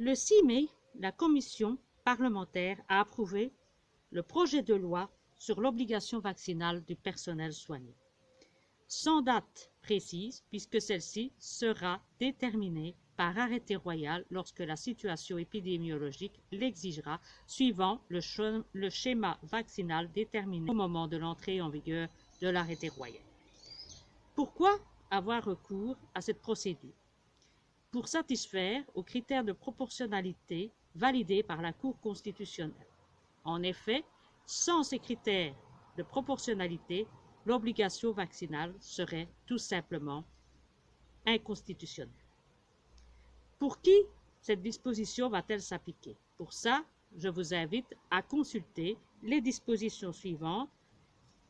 Le 6 mai, la commission parlementaire a approuvé le projet de loi sur l'obligation vaccinale du personnel soignant, sans date précise puisque celle-ci sera déterminée par arrêté royal lorsque la situation épidémiologique l'exigera, suivant le schéma vaccinal déterminé au moment de l'entrée en vigueur de l'arrêté royal. Pourquoi avoir recours à cette procédure? Pour satisfaire aux critères de proportionnalité validés par la Cour constitutionnelle. En effet, sans ces critères de proportionnalité, l'obligation vaccinale serait tout simplement inconstitutionnelle. Pour qui cette disposition va-t-elle s'appliquer? Pour ça, je vous invite à consulter les dispositions suivantes,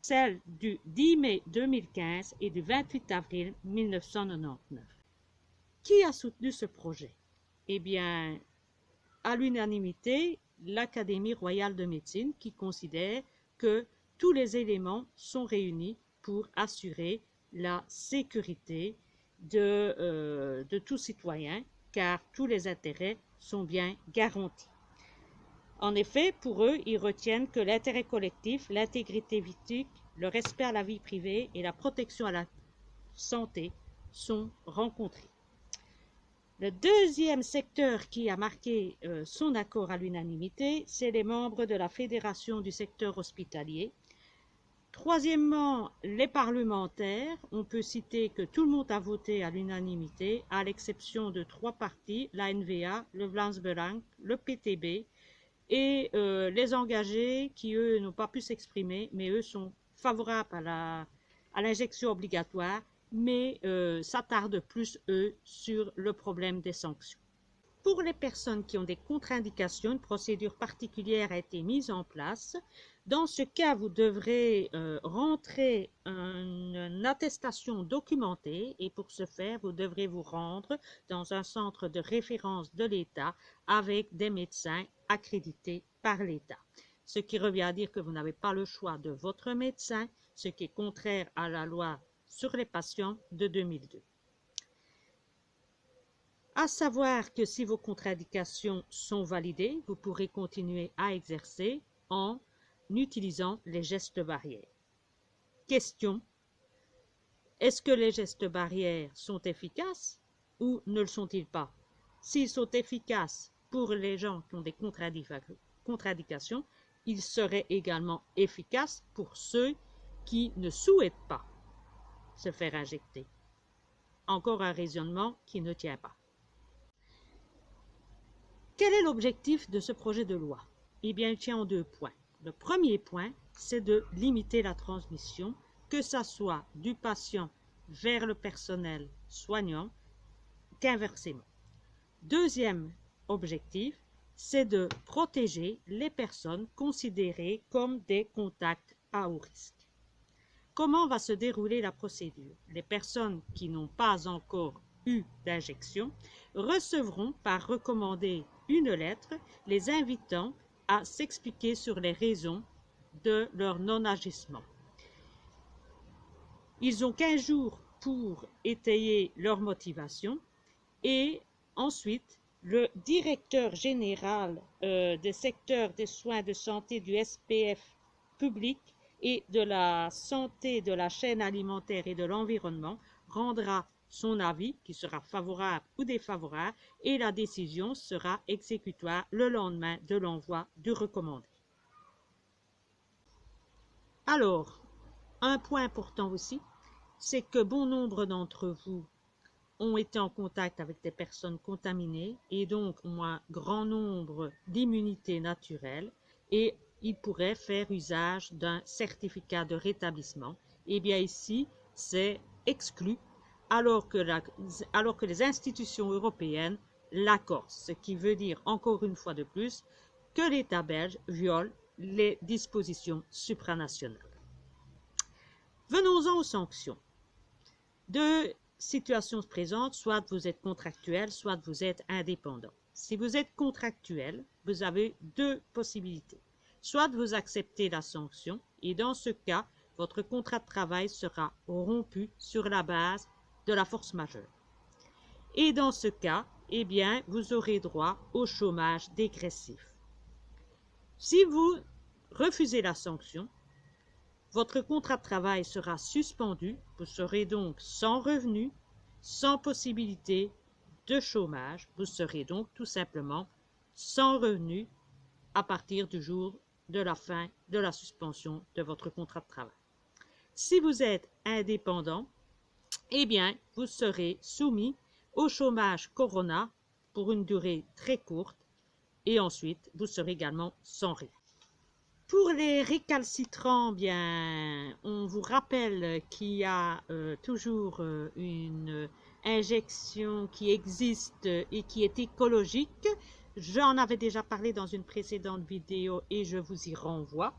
celles du 10 mai 2015 et du 28 avril 1999. Qui a soutenu ce projet? Eh bien, à l'unanimité, l'Académie royale de médecine qui considère que tous les éléments sont réunis pour assurer la sécurité de tout citoyen, car tous les intérêts sont bien garantis. En effet, pour eux, ils retiennent que l'intérêt collectif, l'intégrité physique, le respect à la vie privée et la protection à la santé sont rencontrés. Le deuxième secteur qui a marqué son accord à l'unanimité, c'est les membres de la Fédération du secteur hospitalier. Troisièmement, les parlementaires. On peut citer que tout le monde a voté à l'unanimité, à l'exception de 3 partis, la NVA, le Vlaams Belang, le PTB, et les engagés qui, eux, n'ont pas pu s'exprimer, mais eux sont favorables à l'injection obligatoire, mais s'attardent plus, eux, sur le problème des sanctions. Pour les personnes qui ont des contre-indications, une procédure particulière a été mise en place. Dans ce cas, vous devrez rentrer une attestation documentée et pour ce faire, vous devrez vous rendre dans un centre de référence de l'État avec des médecins accrédités par l'État. Ce qui revient à dire que vous n'avez pas le choix de votre médecin, ce qui est contraire à la loi sur les patients de 2002. À savoir que si vos contre-indications sont validées, vous pourrez continuer à exercer en utilisant les gestes barrières. Question: est-ce que les gestes barrières sont efficaces ou ne le sont-ils pas? S'ils sont efficaces pour les gens qui ont des contre-indications, ils seraient également efficaces pour ceux qui ne souhaitent pas se faire injecter. Encore un raisonnement qui ne tient pas. Quel est l'objectif de ce projet de loi? Eh bien, il tient en 2 points. Le premier point, c'est de limiter la transmission, que ce soit du patient vers le personnel soignant qu'inversement. Deuxième objectif, c'est de protéger les personnes considérées comme des contacts à haut risque. Comment va se dérouler la procédure? Les personnes qui n'ont pas encore eu d'injection recevront par recommandé une lettre les invitant à s'expliquer sur les raisons de leur non-agissement. Ils ont 15 jours pour étayer leur motivation et ensuite le directeur général des secteurs des soins de santé du SPF public et de la santé de la chaîne alimentaire et de l'environnement rendra son avis qui sera favorable ou défavorable et la décision sera exécutoire le lendemain de l'envoi du recommandé. Alors, un point important aussi, c'est que bon nombre d'entre vous ont été en contact avec des personnes contaminées et donc ont un grand nombre d'immunités naturelles et ils pourraient faire usage d'un certificat de rétablissement. Eh bien ici, c'est exclu alors que les institutions européennes l'accordent, ce qui veut dire encore une fois de plus que l'État belge viole les dispositions supranationales. Venons-en aux sanctions. Deux situations se présentent, soit vous êtes contractuel, soit vous êtes indépendant. Si vous êtes contractuel, vous avez 2 possibilités. Soit vous acceptez la sanction, et dans ce cas, votre contrat de travail sera rompu sur la base de la force majeure. Et dans ce cas, eh bien, vous aurez droit au chômage dégressif. Si vous refusez la sanction, votre contrat de travail sera suspendu, vous serez donc sans revenu, sans possibilité de chômage, vous serez donc tout simplement sans revenu à partir du jour de la fin de la suspension de votre contrat de travail. Si vous êtes indépendant, eh bien, vous serez soumis au chômage Corona pour une durée très courte et ensuite, vous serez également sans rien. Pour les récalcitrants, bien, on vous rappelle qu'il y a toujours une injection qui existe et qui est écologique. J'en avais déjà parlé dans une précédente vidéo et je vous y renvoie.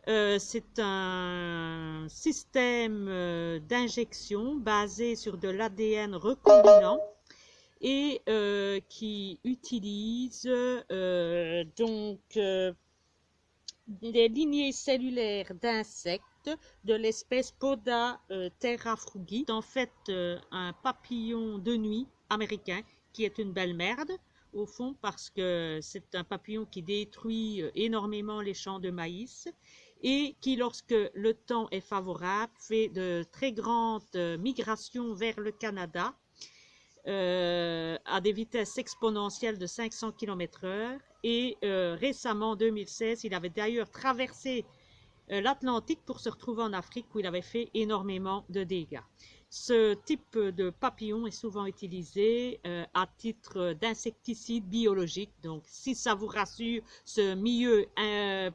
C'est un système d'injection basé sur de l'ADN recombinant et qui utilise des lignées cellulaires d'insectes de l'espèce Poda terrafrugi. C'est en fait un papillon de nuit américain qui est une belle merde au fond parce que c'est un papillon qui détruit énormément les champs de maïs et qui, lorsque le temps est favorable, fait de très grandes migrations vers le Canada à des vitesses exponentielles de 500 km/h. Et récemment, en 2016, il avait d'ailleurs traversé l'Atlantique pour se retrouver en Afrique où il avait fait énormément de dégâts. Ce type de papillon est souvent utilisé à titre d'insecticide biologique. Donc, si ça vous rassure, ce milieu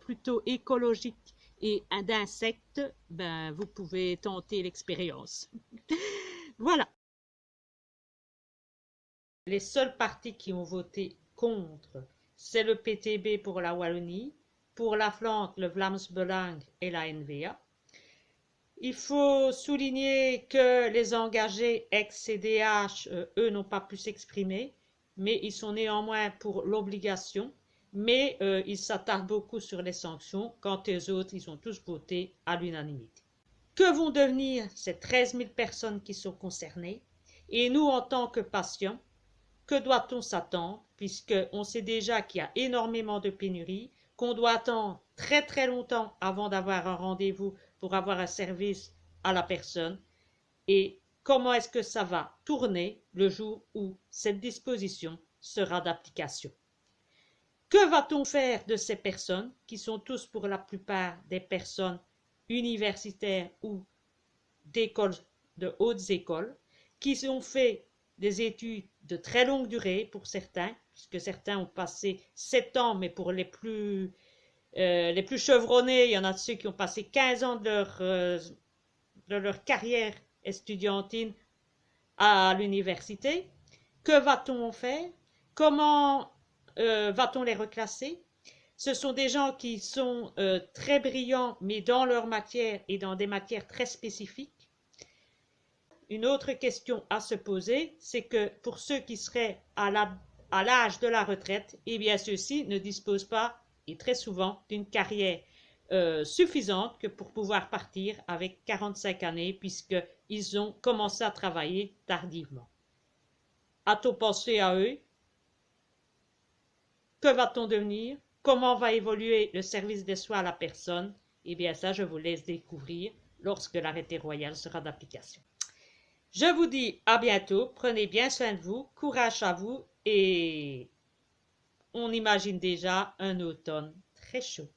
plutôt écologique et d'insectes, ben, vous pouvez tenter l'expérience. Voilà. Les seuls partis qui ont voté contre, c'est le PTB pour la Wallonie, pour la Flandre, le Vlaams Belang et la N-VA. Il faut souligner que les engagés ex-CDH, eux, n'ont pas pu s'exprimer, mais ils sont néanmoins pour l'obligation, mais ils s'attardent beaucoup sur les sanctions, quant aux autres, ils ont tous voté à l'unanimité. Que vont devenir ces 13 000 personnes qui sont concernées? Et nous, en tant que patients, que doit-on s'attendre, puisqu'on sait déjà qu'il y a énormément de pénuries, qu'on doit attendre très très longtemps avant d'avoir un rendez-vous pour avoir un service à la personne, et comment est-ce que ça va tourner le jour où cette disposition sera d'application? Que va-t-on faire de ces personnes, qui sont tous pour la plupart des personnes universitaires ou d'écoles, de hautes écoles, qui ont fait des études de très longue durée pour certains, puisque certains ont passé 7 ans, mais pour les plus chevronnés, il y en a de ceux qui ont passé 15 ans de leur carrière estudiantine à l'université. Que va-t-on en faire? Comment va-t-on les reclasser? Ce sont des gens qui sont très brillants, mais dans leur matière et dans des matières très spécifiques. Une autre question à se poser, c'est que pour ceux qui seraient à l'âge de la retraite, eh bien ceux-ci ne disposent pas, et très souvent, d'une carrière suffisante que pour pouvoir partir avec 45 années, puisqu'ils ont commencé à travailler tardivement. A-t-on pensé à eux? Que va-t-on devenir? Comment va évoluer le service des soins à la personne? Eh bien ça, je vous laisse découvrir lorsque l'arrêté royal sera d'application. Je vous dis à bientôt, prenez bien soin de vous, courage à vous et on imagine déjà un automne très chaud.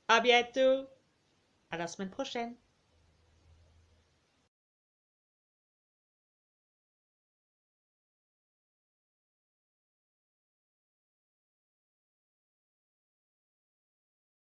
À bientôt, à la semaine prochaine.